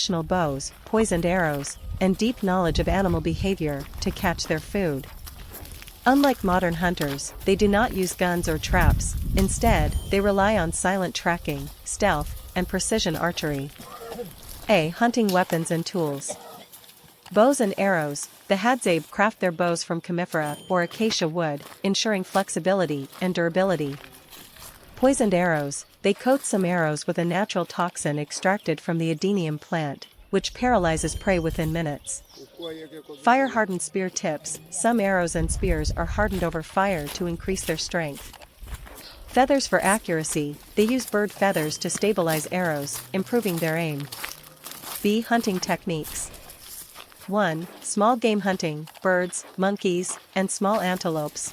traditional bows, poisoned arrows, and deep knowledge of animal behavior to catch their food. Unlike modern hunters, they do not use guns or traps. Instead, they rely on silent tracking, stealth, and precision archery. A. Hunting weapons and tools. Bows and arrows. The Hadzabe craft their bows from conifera or acacia wood, ensuring flexibility and durability. Poisoned arrows. They coat some arrows with a natural toxin extracted from the adenium plant, which paralyzes prey within minutes. Fire-hardened spear tips. Some arrows and spears are hardened over fire to increase their strength. Feathers for accuracy. They use bird feathers to stabilize arrows, improving their aim. B. Hunting techniques. 1. Small game hunting, birds, monkeys, and small antelopes.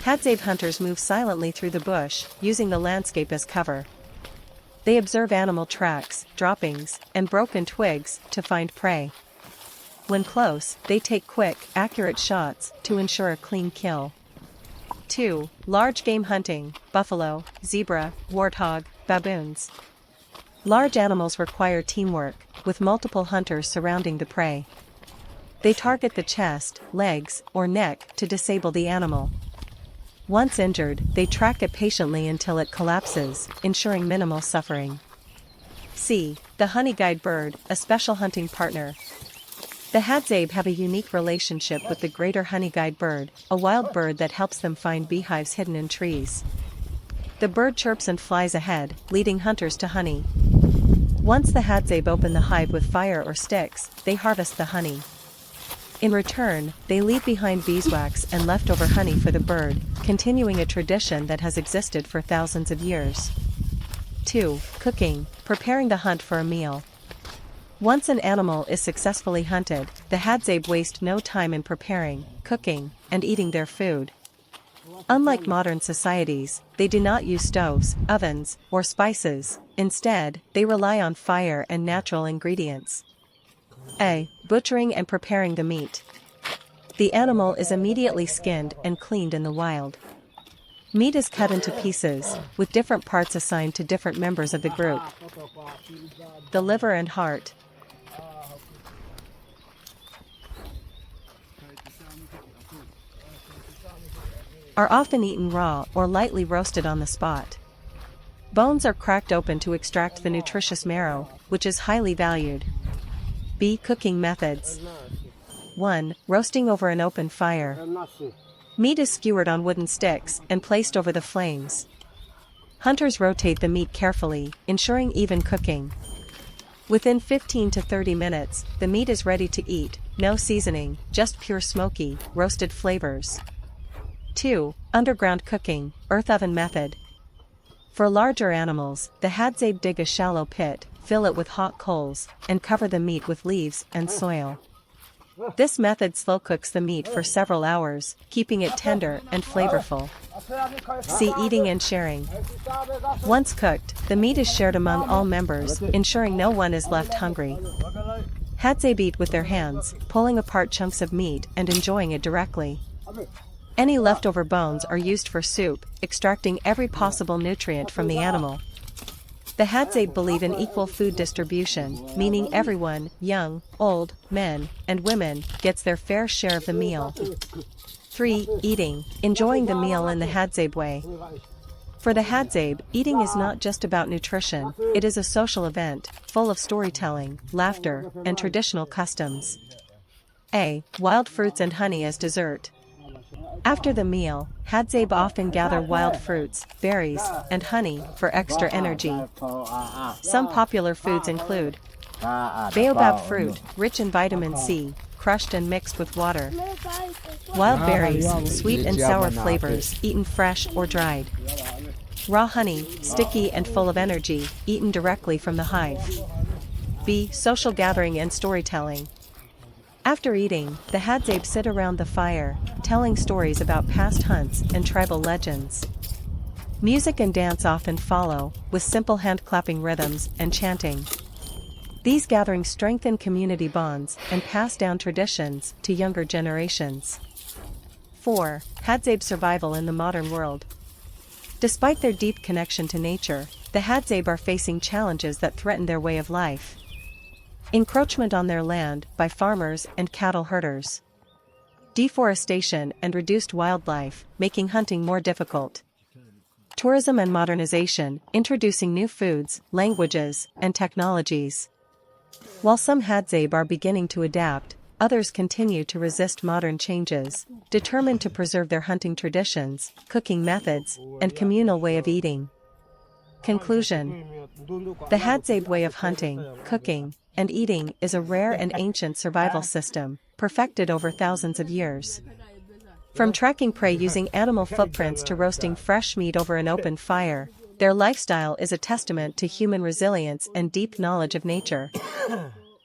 Hadzabe hunters move silently through the bush, using the landscape as cover. They observe animal tracks, droppings, and broken twigs to find prey. When close, they take quick, accurate shots to ensure a clean kill. 2. Large game hunting, buffalo, zebra, warthog, baboons. Large animals require teamwork, with multiple hunters surrounding the prey. They target the chest, legs, or neck to disable the animal. Once injured, they track it patiently until it collapses, ensuring minimal suffering. C. The honey guide bird, a special hunting partner. The Hadzabe have a unique relationship with the greater honey guide bird, a wild bird that helps them find beehives hidden in trees. The bird chirps and flies ahead, leading hunters to honey. Once the Hadzabe open the hive with fire or sticks, they harvest the honey. In return, they leave behind beeswax and leftover honey for the bird, continuing a tradition that has existed for thousands of years. 2. Cooking, preparing the hunt for a meal. Once an animal is successfully hunted, the Hadzabe waste no time in preparing, cooking, and eating their food. Unlike modern societies, they do not use stoves, ovens, or spices. Instead, they rely on fire and natural ingredients. A. Butchering and preparing the meat. The animal is immediately skinned and cleaned in the wild. Meat is cut into pieces, with different parts assigned to different members of the group. The liver and heart are often eaten raw or lightly roasted on the spot. Bones are cracked open to extract the nutritious marrow, which is highly valued. B. Cooking methods. 1. Roasting over an open fire. Meat is skewered on wooden sticks and placed over the flames. Hunters rotate the meat carefully, ensuring even cooking. Within 15 to 30 minutes, the meat is ready to eat, no seasoning, just pure smoky, roasted flavors. 2. Underground cooking, earth oven method. For larger animals, the Hadzabe dig a shallow pit, fill it with hot coals, and cover the meat with leaves and soil. This method slow cooks the meat for several hours, keeping it tender and flavorful. C. Eating and sharing. Once cooked, the meat is shared among all members, ensuring no one is left hungry. Hadzabe eat with their hands, pulling apart chunks of meat and enjoying it directly. Any leftover bones are used for soup, extracting every possible nutrient from the animal. The Hadzabe believe in equal food distribution, meaning everyone, young, old, men, and women, gets their fair share of the meal. 3. Eating, enjoying the meal in the Hadzabe way. For the Hadzabe, eating is not just about nutrition, it is a social event, full of storytelling, laughter, and traditional customs. A. Wild fruits and honey as dessert. After the meal, Hadzabe often gather wild fruits, berries, and honey for extra energy. Some popular foods include baobab fruit, rich in vitamin C, crushed and mixed with water. Wild berries, sweet and sour flavors, eaten fresh or dried. Raw honey, sticky and full of energy, eaten directly from the hive. B. Social gathering and storytelling. After eating, the Hadzabe sit around the fire, telling stories about past hunts and tribal legends. Music and dance often follow, with simple hand-clapping rhythms and chanting. These gatherings strengthen community bonds and pass down traditions to younger generations. 4. Hadzabe survival in the modern world. Despite their deep connection to nature, the Hadzabe are facing challenges that threaten their way of life. Encroachment on their land by farmers and cattle herders. Deforestation and reduced wildlife, making hunting more difficult. Tourism and modernization, introducing new foods, languages, and technologies. While some Hadzabe are beginning to adapt, others continue to resist modern changes, determined to preserve their hunting traditions, cooking methods, and communal way of eating. Conclusion. The Hadzabe way of hunting, cooking, and eating is a rare and ancient survival system, perfected over thousands of years. From tracking prey using animal footprints to roasting fresh meat over an open fire, their lifestyle is a testament to human resilience and deep knowledge of nature.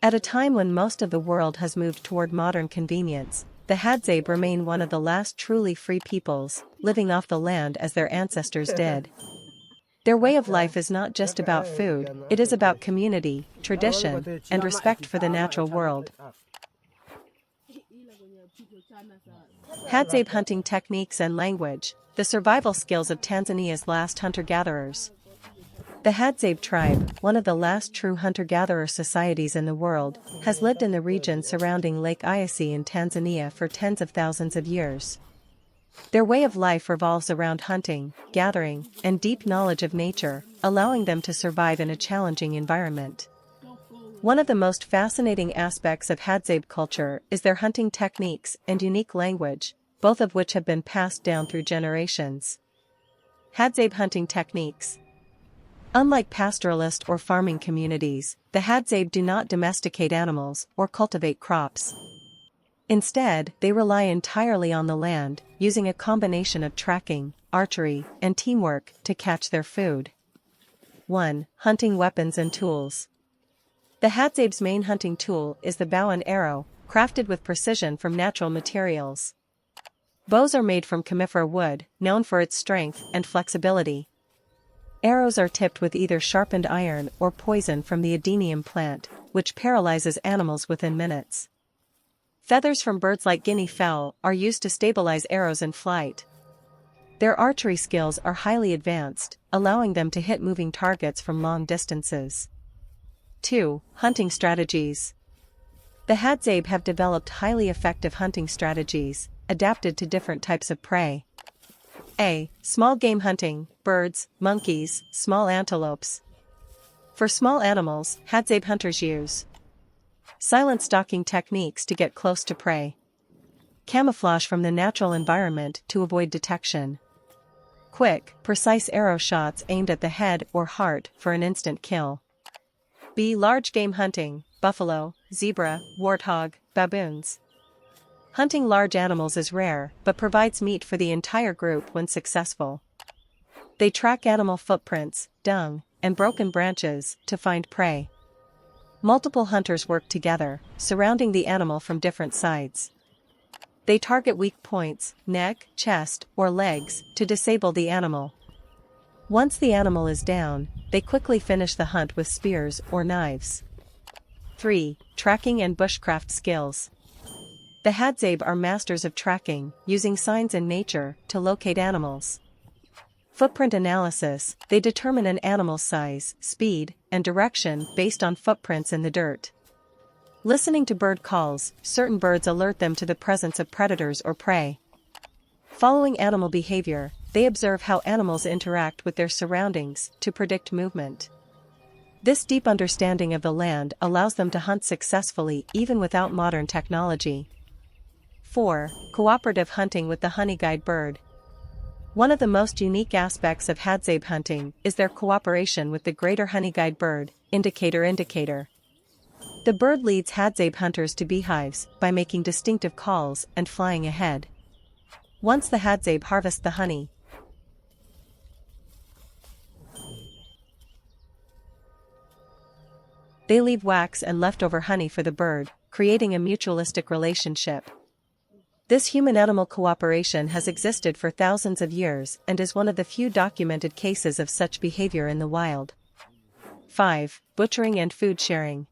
At a time when most of the world has moved toward modern convenience, the Hadzabe remain one of the last truly free peoples, living off the land as their ancestors did. Their way of life is not just about food, it is about community, tradition, and respect for the natural world. Hadzabe hunting techniques and language, the survival skills of Tanzania's last hunter-gatherers. The Hadzabe tribe, one of the last true hunter-gatherer societies in the world, has lived in the region surrounding Lake Eyasi in Tanzania for tens of thousands of years. Their way of life revolves around hunting, gathering, and deep knowledge of nature, allowing them to survive in a challenging environment. One of the most fascinating aspects of Hadzabe culture is their hunting techniques and unique language, both of which have been passed down through generations. Hadzabe hunting techniques. Unlike pastoralist or farming communities, the Hadzabe do not domesticate animals or cultivate crops. Instead, they rely entirely on the land, using a combination of tracking, archery, and teamwork to catch their food. 1. Hunting weapons and tools. The Hadzabe's main hunting tool is the bow and arrow, crafted with precision from natural materials. Bows are made from conifer wood, known for its strength and flexibility. Arrows are tipped with either sharpened iron or poison from the adenium plant, which paralyzes animals within minutes. Feathers from birds like guinea fowl are used to stabilize arrows in flight. Their archery skills are highly advanced, allowing them to hit moving targets from long distances. 2. Hunting strategies. The Hadzabe have developed highly effective hunting strategies, adapted to different types of prey. A. Small game hunting, birds, monkeys, small antelopes. For small animals, Hadzabe hunters use silent stalking techniques to get close to prey. Camouflage from the natural environment to avoid detection. Quick, precise arrow shots aimed at the head or heart for an instant kill. B. Large game hunting, buffalo, zebra, warthog, baboons. Hunting large animals is rare, but provides meat for the entire group when successful. They track animal footprints, dung, and broken branches to find prey. Multiple hunters work together, surrounding the animal from different sides. They target weak points, neck, chest, or legs, to disable the animal. Once the animal is down, they quickly finish the hunt with spears or knives. 3. Tracking and bushcraft skills. The Hadzabe are masters of tracking, using signs in nature to locate animals. Footprint analysis, they determine an animal's size, speed, and direction based on footprints in the dirt. Listening to bird calls, certain birds alert them to the presence of predators or prey. Following animal behavior, they observe how animals interact with their surroundings to predict movement. This deep understanding of the land allows them to hunt successfully even without modern technology. 4. Cooperative hunting with the honey-guide bird. One of the most unique aspects of Hadzabe hunting is their cooperation with the greater honey-guide bird, indicator. The bird leads Hadzabe hunters to beehives by making distinctive calls and flying ahead. Once the Hadzabe harvest the honey, they leave wax and leftover honey for the bird, creating a mutualistic relationship. This human-animal cooperation has existed for thousands of years and is one of the few documented cases of such behavior in the wild. 5. Butchering and food sharing.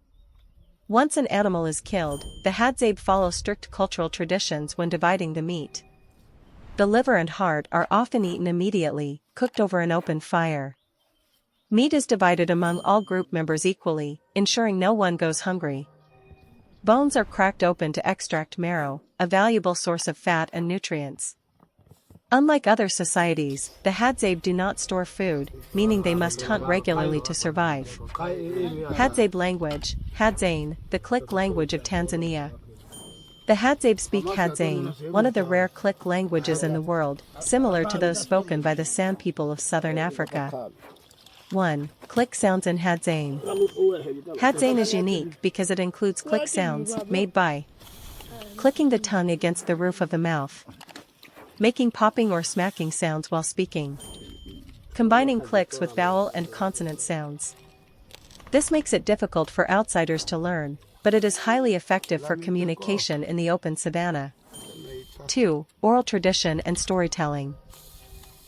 Once an animal is killed, the Hadzabe follow strict cultural traditions when dividing the meat. The liver and heart are often eaten immediately, cooked over an open fire. Meat is divided among all group members equally, ensuring no one goes hungry. Bones are cracked open to extract marrow, a valuable source of fat and nutrients. Unlike other societies, the Hadzabe do not store food, meaning they must hunt regularly to survive. Hadzabe language, Hadzane, the Click language of Tanzania. The Hadzabe speak Hadzane, one of the rare Click languages in the world, similar to those spoken by the San people of southern Africa. 1. Click sounds in Hadzane. Hadzane is unique because it includes click sounds, made by clicking the tongue against the roof of the mouth, making popping or smacking sounds while speaking, combining clicks with vowel and consonant sounds. This makes it difficult for outsiders to learn, but it is highly effective for communication in the open savanna. 2. Oral tradition and storytelling.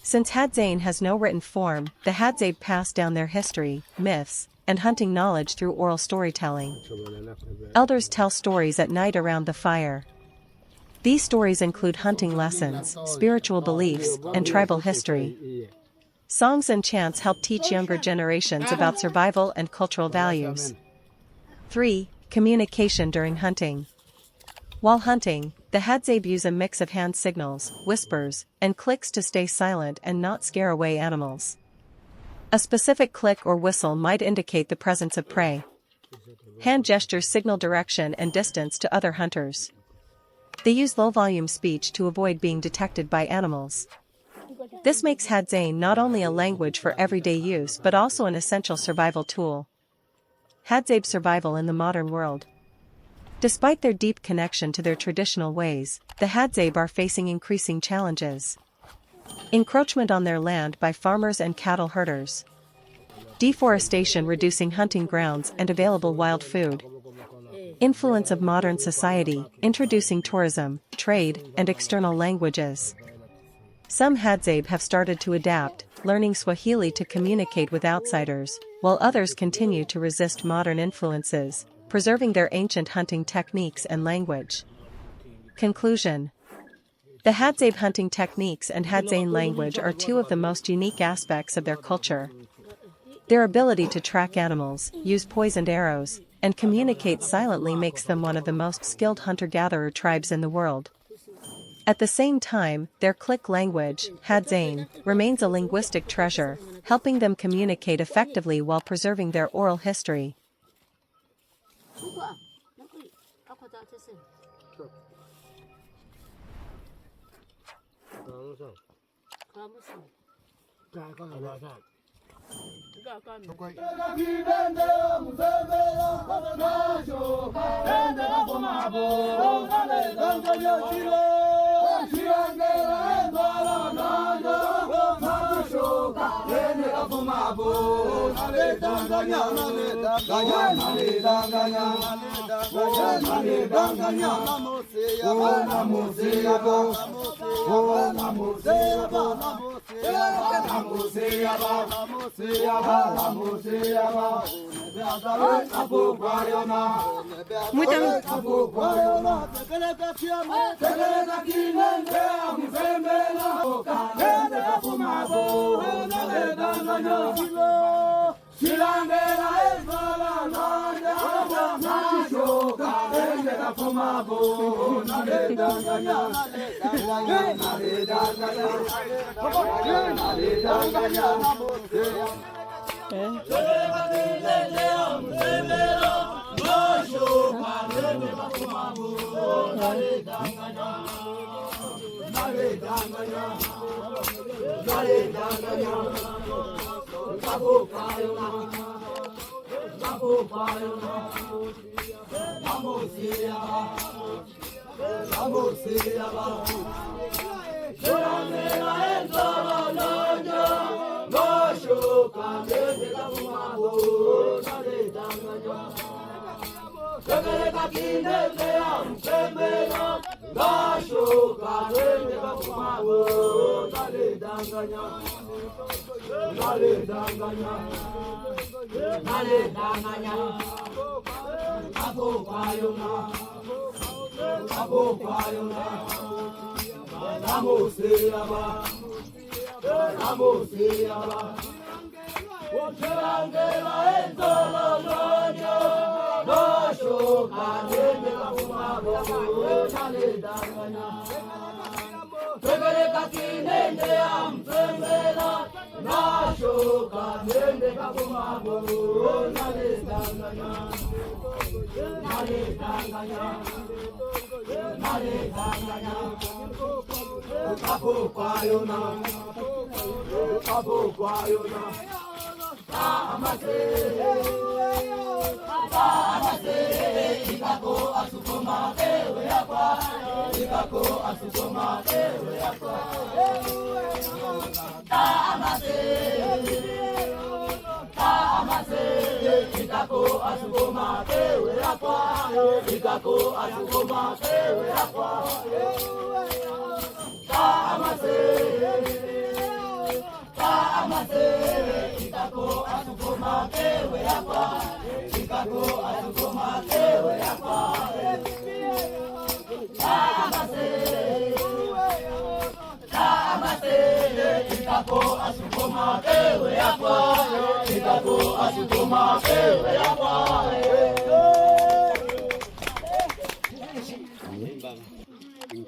Since Hadzane has no written form, the Hadzabe pass down their history, myths, and hunting knowledge through oral storytelling. Elders tell stories at night around the fire. These stories include hunting lessons, spiritual beliefs, and tribal history. Songs and chants help teach younger generations about survival and cultural values. 3. Communication during hunting. While hunting, the Hadzabe use a mix of hand signals, whispers, and clicks to stay silent and not scare away animals. A specific click or whistle might indicate the presence of prey. Hand gestures signal direction and distance to other hunters. They use low-volume speech to avoid being detected by animals. This makes Hadzane not only a language for everyday use but also an essential survival tool. Hadzabe survival in the modern world. Despite their deep connection to their traditional ways, the Hadzabe are facing increasing challenges. Encroachment on their land by farmers and cattle herders. Deforestation reducing hunting grounds and available wild food. Influence of modern society, introducing tourism, trade, and external languages. Some Hadzabe have started to adapt, learning Swahili to communicate with outsiders, while others continue to resist modern influences, preserving their ancient hunting techniques and language. Conclusion. The Hadzabe hunting techniques and Hadzane language are two of the most unique aspects of their culture. Their ability to track animals, use poisoned arrows, and communicate silently makes them one of the most skilled hunter-gatherer tribes in the world. At the same time, their click language, Hadzane, remains a linguistic treasure, helping them communicate effectively while preserving their oral history.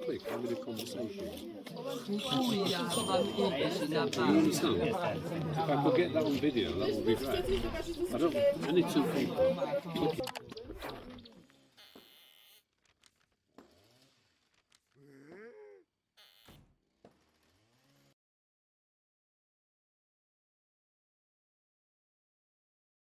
Quick, having a conversation. You understand? If I could get that on video, that would be great. I need two people.